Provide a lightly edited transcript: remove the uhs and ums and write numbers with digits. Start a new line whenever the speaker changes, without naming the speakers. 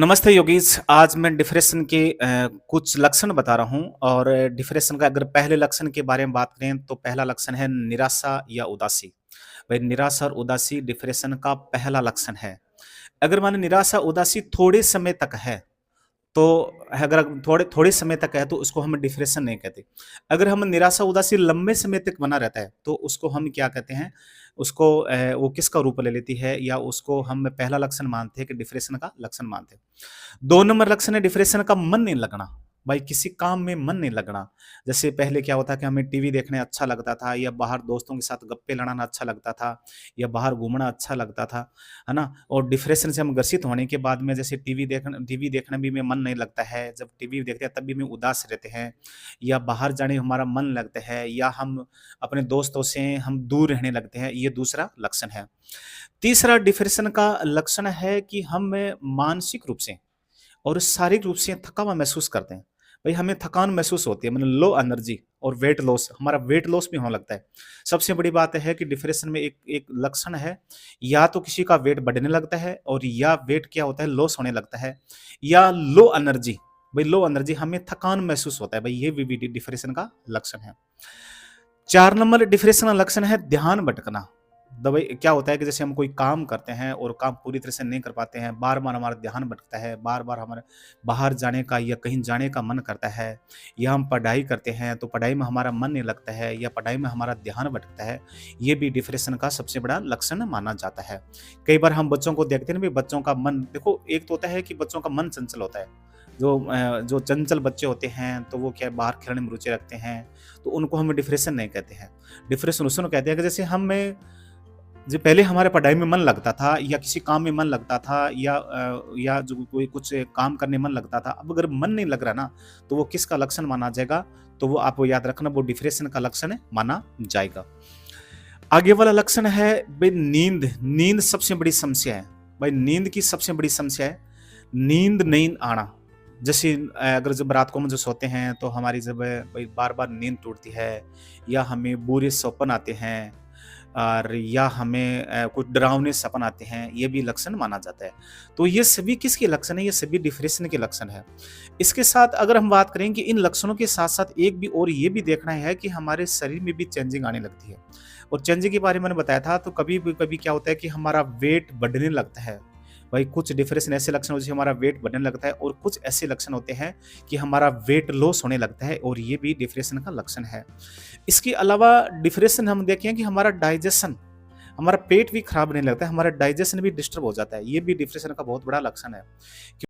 नमस्ते योगीज। आज मैं डिप्रेशन के कुछ लक्षण बता रहा हूँ और डिप्रेशन का अगर पहले लक्षण के बारे में बात करें तो पहला लक्षण है निराशा या उदासी। भाई निराशा और उदासी डिप्रेशन का पहला लक्षण है। अगर माने निराशा उदासी थोड़े समय तक है तो अगर थोड़े थोड़े समय तक है तो उसको हम डिप्रेशन नहीं कहते। अगर हम निराशा उदासी लंबे समय तक बना रहता है तो उसको हम क्या कहते हैं, उसको वो किसका रूप ले लेती है या उसको हम पहला लक्षण मानते हैं कि डिप्रेशन का लक्षण मानते हैं। 2 नंबर लक्षण है डिप्रेशन का मन नहीं लगना। भाई किसी काम में मन नहीं लगना। जैसे पहले क्या होता है कि हमें टीवी देखने अच्छा लगता था या बाहर दोस्तों के साथ गप्पे लड़ाना अच्छा लगता था या बाहर घूमना अच्छा लगता था, है ना? और डिप्रेशन से हम ग्रसित होने के बाद में जैसे टीवी देखना भी में मन नहीं लगता है। जब टीवी देखते हैं तब भी में उदास रहते हैं या बाहर जाने में हमारा मन लगता है या हम अपने दोस्तों से हम दूर रहने लगते हैं, ये दूसरा लक्षण है। तीसरा डिप्रेशन का लक्षण है कि हम मानसिक रूप से और शारीरिक रूप से थका हुआ महसूस करते हैं। भाई हमें थकान महसूस होती है, मतलब लो एनर्जी और वेट लॉस, हमारा वेट लॉस भी होने लगता है। सबसे बड़ी बात है कि डिप्रेशन में एक एक लक्षण है, या तो किसी का वेट बढ़ने लगता है और या वेट क्या होता है लॉस होने लगता है, या लो एनर्जी। भाई लो एनर्जी हमें थकान महसूस होता है, भाई ये भी डिप्रेशन का लक्षण है। 4 नंबर डिप्रेशन का लक्षण है ध्यान भटकना। दवाई क्या होता है कि जैसे हम कोई काम करते हैं और काम पूरी तरह से नहीं कर पाते हैं, बार-बार हमारा ध्यान भटकता है, बार-बार हमारा बाहर जाने का या कहीं जाने का मन करता है, या हम पढ़ाई करते हैं तो पढ़ाई में हमारा मन नहीं लगता है या पढ़ाई में हमारा ध्यान भटकता है, ये भी डिप्रेशन का सबसे बड़ा लक्षण माना जाता है। कई बार हम बच्चों को देखते हैं ना, भी बच्चों का मन देखो, एक तो होता है कि बच्चों का मन चंचल होता है। जो चंचल बच्चे होते हैं तो वो क्या है, बाहर खेलने में रुचि रखते हैं, तो उनको हम डिप्रेशन नहीं कहते हैं। डिप्रेशन उसको कहते हैं कि जैसे हमें जो पहले हमारे पढ़ाई में मन लगता था या किसी काम में मन लगता था या जो कोई कुछ काम करने में मन लगता था, अब अगर मन नहीं लग रहा ना, तो वो किसका लक्षण माना जाएगा? तो वो आप याद रखना, वो डिप्रेशन का लक्षण माना जाएगा। आगे वाला लक्षण है भाई नींद। नींद सबसे बड़ी समस्या है। भाई नींद की सबसे बड़ी समस्या है नींद नहीं आना। जैसे अगर जब रात को हम जो सोते हैं तो हमारी जब भाई बार-बार नींद टूटती है या हमें बुरे सपन आते हैं और या हमें कुछ डरावने सपन आते हैं, ये भी लक्षण माना जाता है। तो ये सभी किसके लक्षण है? ये सभी डिप्रेशन के लक्षण है। इसके साथ अगर हम बात करें कि इन लक्षणों के साथ-साथ एक भी और ये भी देखना है कि हमारे शरीर में भी चेंजिंग आने लगती है। और चेंजिंग के बारे में मैंने बताया था, तो कभी क्या होता है कि हमारा वेट बढ़ने लगता है। भाई कुछ डिप्रेशन ऐसे लक्षण होते हैं, हमारा वेट बढ़ने लगता है, और कुछ ऐसे लक्षण होते हैं कि हमारा वेट लॉस होने लगता है, और ये भी डिप्रेशन का लक्षण है। इसके अलावा डिप्रेशन हम देखें कि हमारा डाइजेशन, हमारा पेट भी खराब रहने लगता है, हमारा डाइजेशन भी डिस्टर्ब हो जाता है, ये भी डिप्रेशन का बहुत बड़ा लक्षण है।